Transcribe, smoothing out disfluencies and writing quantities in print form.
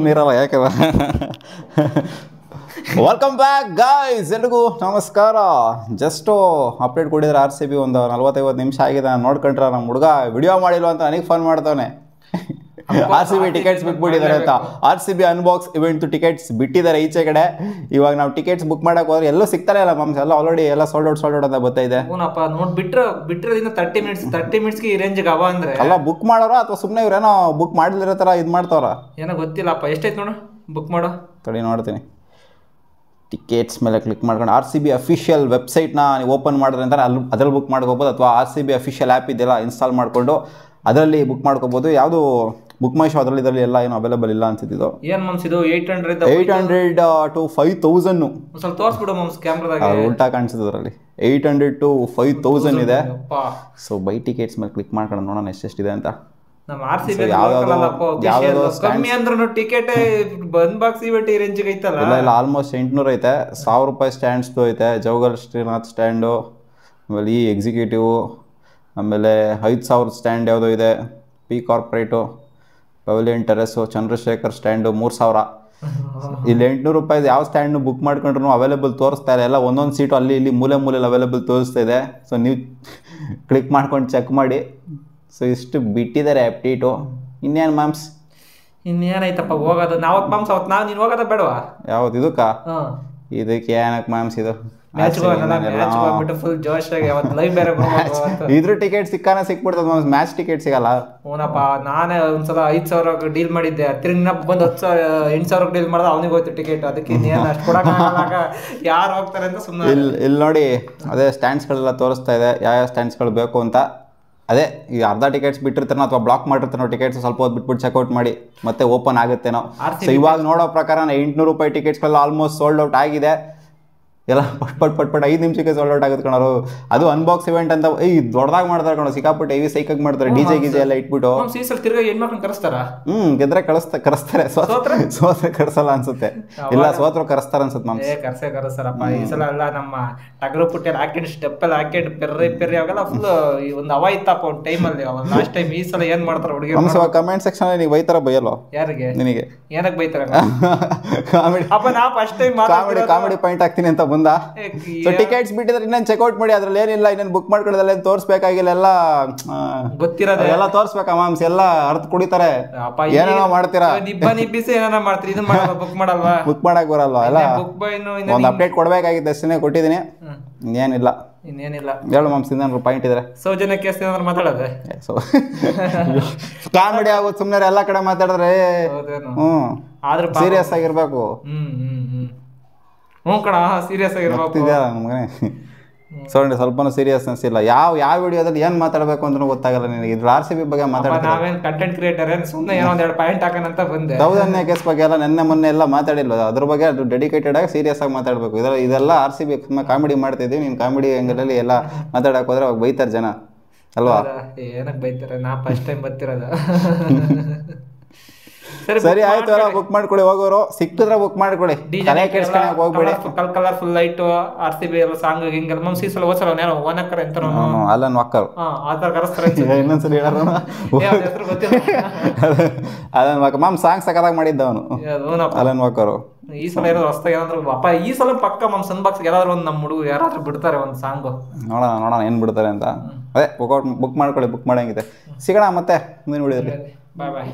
ನೀರಲ್ಲ ಯಾಕೆ welcome back guys, ಎಲ್ರಿಗೂ ನಮಸ್ಕಾರ. ಜಸ್ಟು ಅಪ್ಡೇಟ್ ಕೊಟ್ಟಿದ್ರೆ RCB ಒಂದು 40-50 ನಿಮಿಷ ಆಗಿದೆ. ನಾನು ನೋಡ್ಕೊಂಡ್ರೆ ನಮ್ಮ ಹುಡುಗ ವಿಡಿಯೋ ಮಾಡಿಲ್ವ ಅಂತ ನನಗೆ ಫೋನ್ ಮಾಡ್ತಾನೆ. RCB ಟಿಕೆಟ್ಸ್ ಬಿಟ್ಬಿಟ್ಟಿದ್ದಾರೆ ಅಂತ. RCB ಅನ್ಬಾಕ್ಸ್ ಇವೆಂಟ್ ಟಿಕೆಟ್ಸ್ ಬಿಟ್ಟಿದ್ದಾರೆ ಈಚೆ ಕಡೆ. ಇವಾಗ ನಾವು ಟಿಕೆಟ್ಸ್ ಬುಕ್ ಮಾಡಕ್ಕೆ ಹೋದ್ರೆ ಎಲ್ಲೂ ಸಿಗ್ತಾನೆ ಇಲ್ಲ ಮಾಮ್ಸ್. ಎಲ್ಲ ಆಲ್ರೆಡಿ ಎಲ್ಲ ಸೋಲ್ಡ್ ಔಟ್ ಅಂತ ಬರ್ತಾಯಿದೆ. ಬಿಟ್ಟಿರೋದ್ರಿಂದ 30 ಮಿನಿಟ್ಸ್ಗೆ ಈ ರೇಂಜ್ಗೆ ಅವ ಅಂದ್ರೆ ಅಲ್ಲ ಬುಕ್ ಮಾಡೋರ ಅಥವಾ ಸುಮ್ಮನೆ ಇವ್ರೇನೋ ಬುಕ್ ಮಾಡಿದಿರೋ ಥರ ಇದು ಮಾಡ್ತಾವ್ರ ಏನೋ ಗೊತ್ತಿಲ್ಲಪ್ಪ. ಎಷ್ಟೈತೆ ನೋಡು ಬುಕ್ ಮಾಡೋ. ತಡಿ ನೋಡ್ತೀನಿ. ಟಿಕೆಟ್ಸ್ ಮೇಲೆ ಕ್ಲಿಕ್ ಮಾಡ್ಕೊಂಡು RCB ಅಫಿಷಿಯಲ್ ವೆಬ್ಸೈಟ್ನ ನೀವು ಓಪನ್ ಮಾಡಿದ್ರೆ ಅಂತಾರೆ ಅದ್ರಲ್ಲಿ ಬುಕ್ ಮಾಡ್ಕೋಬೋದು, ಅಥವಾ RCB ಅಫಿಷಿಯಲ್ ಆ್ಯಪ್ ಇದೆಯಲ್ಲ ಇನ್ಸ್ಟಾಲ್ ಮಾಡಿಕೊಂಡು ಅದರಲ್ಲಿ ಬುಕ್ ಮಾಡ್ಕೋಬೋದು. ಯಾವುದು ಬುಕ್ ಮೈ ಶೋ ಇದರಲ್ಲಿ ಎಲ್ಲ ಏನು ಅವೈಲೇಬಲ್ ಇಲ್ಲ ಅನ್ಸಿದ್ದು. ಏನು ಮಮ್ಸ್ ಇದು 800 to 5000 ಸ್ವಲ್ಪ ತೋರಿಸ್ಬಿಡು ಮಮ್ಸ್ ಕ್ಯಾಮ್ರಾದಾಗ. ಉಲ್ಟಾ ಕಾಣಿಸುತ್ತೆ ಅದರಲ್ಲಿ. 800 to 5000 ಇದೆ. ಸೊ ಬೈ ಟಿಕೆಟ್ಸ್ ಮೇಲೆ ಕ್ಲಿಕ್ ಮಾಡ್ಕೊಂಡು ನೋಡೋಣ ಎಷ್ಟೆಷ್ಟಿದೆ ಅಂತ. ನಮ್ಮ RCB ಕಮ್ಮಿ ಅಂದ್ರೂ ಟಿಕೆಟ್ ಅನ್ಬಾಕ್ಸ್ ಇವೆಂಟ್ ಈ ರೇಂಜಿಗೆ ಐತಲ್ಲ. ಇಲ್ಲ ಆಲ್ಮೋಸ್ಟ್ 800 ಐತೆ. 1000 ರೂಪಾಯಿ ಸ್ಟ್ಯಾಂಡ್ಸ್ದು ಐತೆ. ಜವಗಲ್ ಶ್ರೀನಾಥ್ ಸ್ಟ್ಯಾಂಡು, ಆಮೇಲೆ ಈ ಎಕ್ಸಿಕ್ಯೂಟಿವ್, ಆಮೇಲೆ 5000 ಸ್ಟ್ಯಾಂಡ್ ಯಾವುದೋ ಇದೆ. P corporate, pavilion terrace, Chandrashekhar stand 3000. ಇಲ್ಲಿ 800 ರೂಪಾಯಿದು ಯಾವ ಸ್ಟ್ಯಾಂಡ್ನು ಬುಕ್ ಮಾಡ್ಕೊಂಡ್ರು ಅವೈಲೇಬಲ್ ತೋರಿಸ್ತಾ ಇಲ್ಲ. ಎಲ್ಲ ಒಂದೊಂದು ಸೀಟು ಅಲ್ಲಿ ಇಲ್ಲಿ ಮೂಲೆಯಲ್ಲಿ ಅವೈಲೇಬಲ್ ತೋರಿಸ್ತಾ ಇದೆ. ಸೊ ನೀವು ಕ್ಲಿಕ್ ಮಾಡ್ಕೊಂಡು ಚೆಕ್ ಮಾಡಿ. ಸೊ ಇಷ್ಟು ಬಿಟ್ಟಿದ್ದಾರೆ ಅಪ್ಡೇಟು. ಇನ್ನೇನು ಮ್ಯಾಮ್ಸ್ ಇನ್ನೇನಾಯ್ತಪ್ಪ ಹೋಗೋದು ನಾವು ಮಾಮ್ಸ್ ಅವತ್ತು ನಾವು ನೀನು ಹೋಗೋದ ಬೇಡವಾ? ಯಾವ್ದು ಇದಕ್ಕ? ಇದಕ್ಕೆ ಏನಕ್ಕೆ ಮ್ಯಾಮ್ಸ್ ಇದು ಫುಲ್ ಜೋಶ್ ಆಗಿ ಲೈವ್ ಬೇರೆ ಇದ್ರ ಟಿಕೆಟ್ ಸಿಕ್ಬಿಡ್ತದ ಮ್ಯಾಮ್ಸ್. ಮ್ಯಾಚ್ ಟಿಕೆಟ್ ಸಿಗಲ್ಲ. ಹೂನಪ್ಪ, ನಾನೇ ಒಂದ್ಸಲ 5000 ಡೀಲ್ ಮಾಡಿದ್ದೆ. ತಿರ್ಗಿ ಬಂದು 8,000 ಡೀಲ್ ಮಾಡಿದ ಅವನಿಗೆ ಹೋಯ್ತು ಟಿಕೆಟ್. ಅದಕ್ಕೆ ಅಷ್ಟು ಕೊಡೋಕ್ಕಾಗಲ್ಲ, ಯಾರು ಹೋಗ್ತಾರೆ ಅಂತ ಸುಮ್ಮನೆ. ಇಲ್ಲಿ ನೋಡಿ ಅದೇ ಸ್ಟ್ಯಾಂಡ್ಸ್ಗಳೆಲ್ಲ ತೋರಿಸ್ತಾ ಇದೆ ಯಾವ ಸ್ಟ್ಯಾಂಡ್ಸ್ಗಳು ಬೇಕು ಅಂತ. ಅದೇ ಈ ಅರ್ಧ ಟಿಕೆಟ್ಸ್ ಬಿಟ್ಟಿರ್ತಾನೋ ಅಥವಾ ಬ್ಲಾಕ್ ಮಾಡಿರ್ತಾನೋ ಟಿಕೆಟ್ಸ್, ಸ್ವಲ್ಪ ಹೊತ್ತು ಬಿಟ್ಬಿಟ್ಟು ಚೆಕ್ಔಟ್ ಮಾಡಿ ಮತ್ತೆ ಓಪನ್ ಆಗುತ್ತೇನೋ. ಸೊ ಇವಾಗ ನೋಡೋ ಪ್ರಕಾರ 800 ರೂಪಾಯಿ ಟಿಕೆಟ್ಸ್ಗಳೆಲ್ಲ ಆಲ್ಮೋಸ್ಟ್ ಸೋಲ್ಡ್ ಔಟ್ ಆಗಿದೆ. ಎಲ್ಲ ಪಟ್ 5 ನಿಮಿಷಕ್ಕೆ ಸೋಲ್ಡ್ ಔಟ್ ಆಗುತ್ತೆ ಕಣರು. ಅದು ಅನ್ಬಾಕ್ಸ್ ಇವೆಂಟ್ ಅಂತ ದೊಡ್ಡದಾಗಿ ಮಾಡ್ತಾರೆ ಕಣೋ. ಸಿಕ್ಕಾಪಟ್ಟೆ ಹೆವಿ ಸೈಕಾಗಿ ಮಾಡ್ತಾರೆ. ಡಿಜೆ ಎಲ್ಲ ಇಟ್ಬಿಟ್ಟು. ಕರೆಸ್ತಾರ ಗೆದ್ರೆ ಕರೆಸ್ತಾರೆ. ಸೋತ್ರೆ ಕರ್ಸಲ್ಲ ಅನ್ಸುತ್ತೆ. ಇಲ್ಲ ಸೋತ್ರು ಕರೆಸ್ತಾರೆ ಅನ್ಸುತ್ತೆ ಮ್ಯಾಮ್. ಕರೆಸ್ತಾರಪ್ಪ. ಈ ಸಲ ಎಲ್ಲ ನಮ್ಮ ಟಗರು ಪುಟ್ಟಿ ಹಾಕೊಂಡು ಸ್ಟೆಪ್ ಎಲ್ಲ ಹಾಕೊಂಡು ಪೆರ್ರಿ ಅವೆಲ್ಲ ಫುಲ್ ಒಂದು ಹವಾ ಇತ್ತಪ್ಪ ಒಂದು ಟೈಮಲ್ಲಿ. Last time. ಈ ಸಲ ಏನ್ ಮಾಡ್ತಾರೆ ಹುಡುಗಿ? ಕಮೆಂಟ್ ಸೆಕ್ಷನ್ ನೀವು ಬೈತಾರ ಬೈಯಲ್ವ? ಯಾರಿಗೆ? ನಿನಗೆ. ಏನಕ್ಕೆ ಬೈತಾರ? ಕಾಮಿಡಿ ಪಾಯಿಂಟ್ ಹಾಕ್ತೀನಿ ಅಂತ ಬಂದ. ಸೊ ಟಿಕೆಟ್ಸ್ ಬಿಟ್ಟಿದ್ರೆ ಇನ್ನೇನು ಚೆಕ್ಔಟ್ ಮಾಡಿ. ಅದ್ರಲ್ಲಿ ಏನಿಲ್ಲ, ಇನ್ನೇನು ಬುಕ್ ಮಾಡ್ಕೊಳ್ಳೋದಲ್ಲ, ಏನು ತೋರಿಸ್ಬೇಕಾಗಿಲ್ಲ. ಎಲ್ಲ ಗೊತ್ತಿರೋದು ಎಲ್ಲ ತೋರಿಸ್ಬೇಕಾ ಮಾಮ್ಸ್. ಎಲ್ಲ ಅರ್ಥ ಕುಡಿತಾರೆ. ಏನೇನೋ ಮಾಡ್ತೀರಾ, ಬುಕ್ ಮಾಡಕ್ ಬರಲ್ವಾ? ಎಲ್ಲ ಒಂದು ಅಪ್ಡೇಟ್ ಕೊಡ್ಬೇಕಾಗಿತ್ತು ಅಷ್ಟೇ, ಕೊಟ್ಟಿದ್ದೀನಿ. ಇನ್ನೇನಿಲ್ಲ ಹೇಳು ಮಾಮ್ಸ್. ಇನ್ನೇನು ಪಾಯಿಂಟ್ ಇದ್ರೆ ಸೌಜನ್ಯಕ್ಕೆ ಮಾತಾಡೋದು ಕಾಮಿಡಿ ಆಗೋದು. ಸುಮ್ಮನೆ ಎಲ್ಲ ಕಡೆ ಮಾತಾಡಿದ್ರೆ ಸೀರಿಯಸ್ ಆಗಿರ್ಬೇಕು. ಕಣ ಸೀರಿಯಸ್ ಆಗಿರ್ಬೇಕು. ಸ್ವಲ್ಪನೂ ಸೀರಿಯಸ್ನೆಸ್ ಇಲ್ಲ. ಯಾವ ವಿಡಿಯೋದಲ್ಲಿ ಏನು ಮಾತಾಡಬೇಕು ಅಂತ ಗೊತ್ತಾಗಲ್ಲ ನಿನಗೆ. ಇದ್ರ RCB ಬಗ್ಗೆ ಮಾತಾಡ್ತಾರೆ. ನಾವೇನು ಕಂಟೆಂಟ್ ಕ್ರಿಯೇಟರ್ ಏನು ಸುಮ್ಮನೆ ಏನೋ ಒಂದೆರಡು ಪಾಯಿಂಟ್ ಹಾಕೋಣ ಅಂತ ಬಂದೆ. ಸೌಜನ್ಯ ಕೇಸ್ ಬಗ್ಗೆ ಎಲ್ಲ ಮೊನ್ನೆ ಎಲ್ಲ ಮಾತಾಡಿಲ್ಲ. ಅದ್ರ ಬಗ್ಗೆ ಅದು ಡೆಡಿಕೇಟೆಡ್ ಆಗಿ ಸೀರಿಯಸ್ ಆಗಿ ಮಾತಾಡಬೇಕು. ಇದೆಲ್ಲ RCB ಸುಮ್ಮನೆ ಕಾಮಿಡಿ ಮಾಡ್ತಿದ್ದೀವಿ. ನೀನು ಕಾಮಿಡಿ ಆ್ಯಂಗಲಲ್ಲಿ ಎಲ್ಲ ಮಾತಾಡಕ್ಕೆ ಹೋದ್ರೆ ಅವಾಗ ಬೈತಾರೆ ಜನ ಅಲ್ವಾ? ಏನಕ್ಕೆ ಬೈತಾರೆ? ನಾ ಫಸ್ಟ್ ಟೈಮ್ ಬರ್ತಿರೋದು. ಸರಿ ಆಯ್ತು, ಎಲ್ಲ ಬುಕ್ ಮಾಡ್ಕೊಳ್ಳಿ. ಹೋಗೋರು ಸಿಕ್ಕಿದ್ರೆ ಬುಕ್ ಮಾಡ್ಕೊಳ್ಳಿ. ಕಲರ್ಫುಲ್ ಲೈಟ್ RCB ಎಲ್ಲ ಸಾಂಗ್ ಹಿಂಗೆಲ್ಲ ಮಮ್ ಸೀಸಲ್ ಓಸಲ ಏನೋ ಓನಕ್ಕರ ಅಂತ ಅಲ್ಲನ್ ವಾಕರ್ ಆ ಥರ ಕರೆಸ್ತಾರೆ. ಇನ್ನೊಂದ್ಸಲಿ ಹೇಳೋಣ. ಅಲನ್ ವಾಕರ್ ಮಾಮ್ ಸಾಂಗ್ ಸಕತ್ತಾಗಿ ಮಾಡಿದ್ದವನು ಅಲನ್ ವಾಕರು. ಈ ಸಲ ಏನಾದ್ರು ಹೊಸ್ತಾಗ ಏನಾದ್ರು ಅಪ್ಪ ಈ ಸಲ ಪಕ್ಕ ಮಮ್ ಸನ್ಬಾಕ್ಸ್ ಯಾರಾದ್ರೂ ಒಂದು ನಮ್ಮ ಹುಡುಗ ಯಾರಾದ್ರೂ ಬಿಡ್ತಾರೆ ಒಂದು ಸಾಂಗ್. ನೋಡೋಣ ಏನು ಬಿಡ್ತಾರೆ ಅಂತ. ಅದೇ ಬುಕ್ ಮಾಡ್ಕೊಳ್ಳಿ. ಬುಕ್ ಮಾಡಂಗಿದೆ. ಸಿಗೋಣ ಮತ್ತೆ ಮುಂದಿನ ವಿಡಿಯೋದಲ್ಲಿ. ಬಾಯ್.